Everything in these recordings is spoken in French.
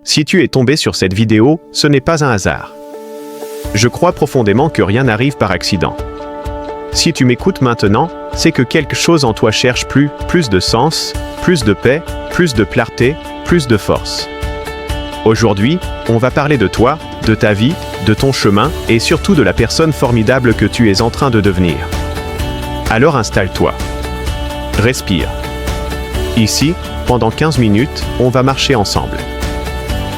Si tu es tombé sur cette vidéo, ce n'est pas un hasard. Je crois profondément que rien n'arrive par accident. Si tu m'écoutes maintenant, c'est que quelque chose en toi cherche plus de sens, plus de paix, plus de clarté, plus de force. Aujourd'hui, on va parler de toi, de ta vie, de ton chemin et surtout de la personne formidable que tu es en train de devenir. Alors installe-toi. Respire. Ici, pendant 15 minutes, on va marcher ensemble.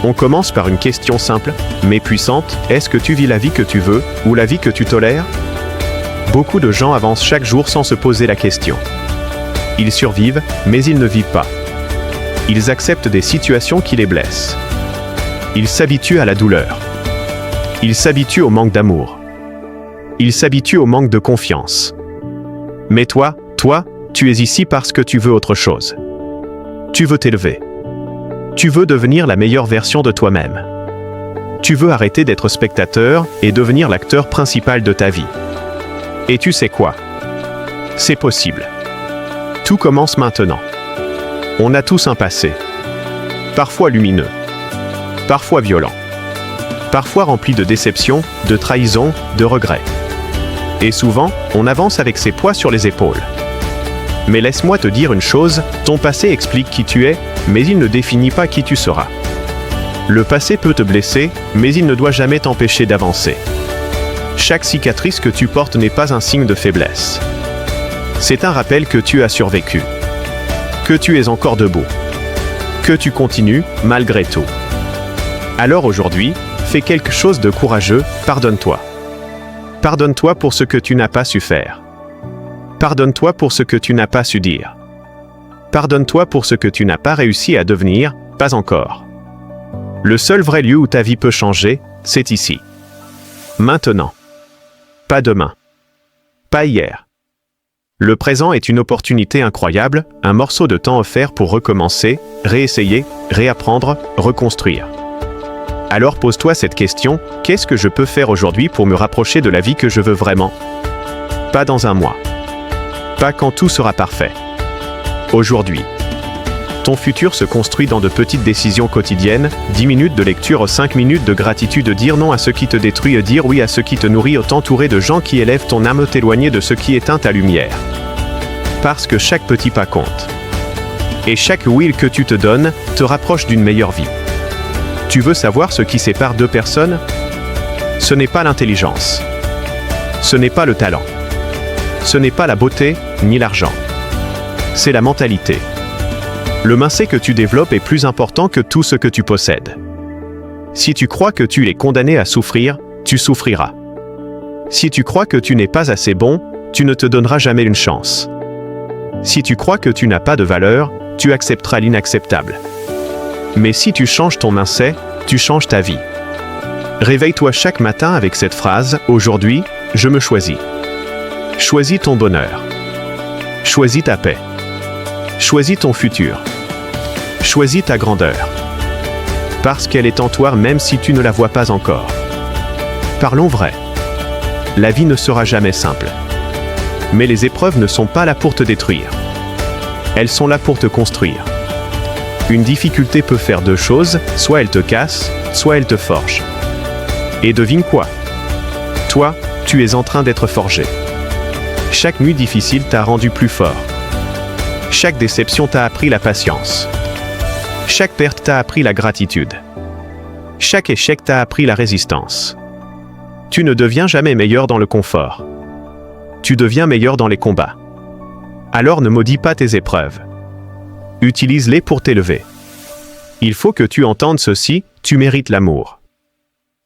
On commence par une question simple, mais puissante. Est-ce que tu vis la vie que tu veux, ou la vie que tu tolères? Beaucoup de gens avancent chaque jour sans se poser la question. Ils survivent, mais ils ne vivent pas. Ils acceptent des situations qui les blessent. Ils s'habituent à la douleur. Ils s'habituent au manque d'amour. Ils s'habituent au manque de confiance. Mais toi, tu es ici parce que tu veux autre chose. Tu veux t'élever. Tu veux devenir la meilleure version de toi-même. Tu veux arrêter d'être spectateur et devenir l'acteur principal de ta vie. Et tu sais quoi? C'est possible. Tout commence maintenant. On a tous un passé. Parfois lumineux. Parfois violent. Parfois rempli de déceptions, de trahisons, de regrets. Et souvent, on avance avec ses poids sur les épaules. Mais laisse-moi te dire une chose, ton passé explique qui tu es, mais il ne définit pas qui tu seras. Le passé peut te blesser, mais il ne doit jamais t'empêcher d'avancer. Chaque cicatrice que tu portes n'est pas un signe de faiblesse. C'est un rappel que tu as survécu. Que tu es encore debout. Que tu continues, malgré tout. Alors aujourd'hui, fais quelque chose de courageux, pardonne-toi. Pardonne-toi pour ce que tu n'as pas su faire. Pardonne-toi pour ce que tu n'as pas su dire. Pardonne-toi pour ce que tu n'as pas réussi à devenir, pas encore. Le seul vrai lieu où ta vie peut changer, c'est ici. Maintenant. Pas demain. Pas hier. Le présent est une opportunité incroyable, un morceau de temps offert pour recommencer, réessayer, réapprendre, reconstruire. Alors pose-toi cette question, qu'est-ce que je peux faire aujourd'hui pour me rapprocher de la vie que je veux vraiment? Pas dans un mois. Pas quand tout sera parfait. Aujourd'hui. Ton futur se construit dans de petites décisions quotidiennes, 10 minutes de lecture, 5 minutes de gratitude, dire non à ce qui te détruit, dire oui à ce qui te nourrit, t'entourer de gens qui élèvent ton âme, t'éloigner de ce qui éteint ta lumière. Parce que chaque petit pas compte. Et chaque oui que tu te donnes, te rapproche d'une meilleure vie. Tu veux savoir ce qui sépare deux personnes? Ce n'est pas l'intelligence. Ce n'est pas le talent. Ce n'est pas la beauté, ni l'argent. C'est la mentalité. Le mindset que tu développes est plus important que tout ce que tu possèdes. Si tu crois que tu es condamné à souffrir, tu souffriras. Si tu crois que tu n'es pas assez bon, tu ne te donneras jamais une chance. Si tu crois que tu n'as pas de valeur, tu accepteras l'inacceptable. Mais si tu changes ton mindset, tu changes ta vie. Réveille-toi chaque matin avec cette phrase, aujourd'hui, je me choisis. Choisis ton bonheur. Choisis ta paix. Choisis ton futur. Choisis ta grandeur. Parce qu'elle est en toi même si tu ne la vois pas encore. Parlons vrai. La vie ne sera jamais simple. Mais les épreuves ne sont pas là pour te détruire. Elles sont là pour te construire. Une difficulté peut faire deux choses, soit elle te casse, soit elle te forge. Et devine quoi? Toi, tu es en train d'être forgé. Chaque nuit difficile t'a rendu plus fort. Chaque déception t'a appris la patience. Chaque perte t'a appris la gratitude. Chaque échec t'a appris la résistance. Tu ne deviens jamais meilleur dans le confort. Tu deviens meilleur dans les combats. Alors ne maudis pas tes épreuves. Utilise-les pour t'élever. Il faut que tu entendes ceci, tu mérites l'amour.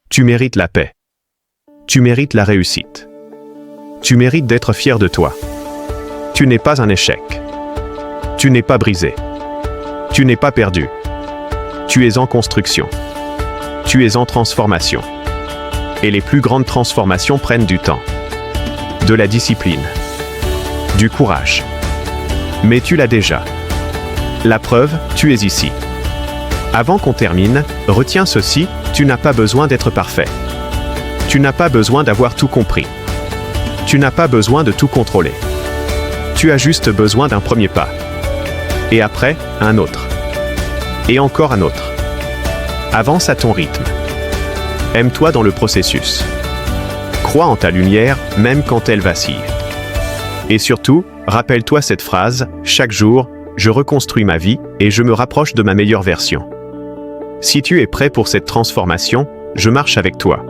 Tu mérites la paix. Tu mérites la réussite. Tu mérites d'être fier de toi. Tu n'es pas un échec. Tu n'es pas brisé. Tu n'es pas perdu. Tu es en construction. Tu es en transformation. Et les plus grandes transformations prennent du temps. De la discipline. Du courage. Mais tu l'as déjà. La preuve, tu es ici. Avant qu'on termine, retiens ceci, tu n'as pas besoin d'être parfait. Tu n'as pas besoin d'avoir tout compris. Tu n'as pas besoin de tout contrôler. Tu as juste besoin d'un premier pas. Et après, un autre. Et encore un autre. Avance à ton rythme. Aime-toi dans le processus. Crois en ta lumière, même quand elle vacille. Et surtout, rappelle-toi cette phrase, chaque jour, je reconstruis ma vie et je me rapproche de ma meilleure version. Si tu es prêt pour cette transformation, je marche avec toi.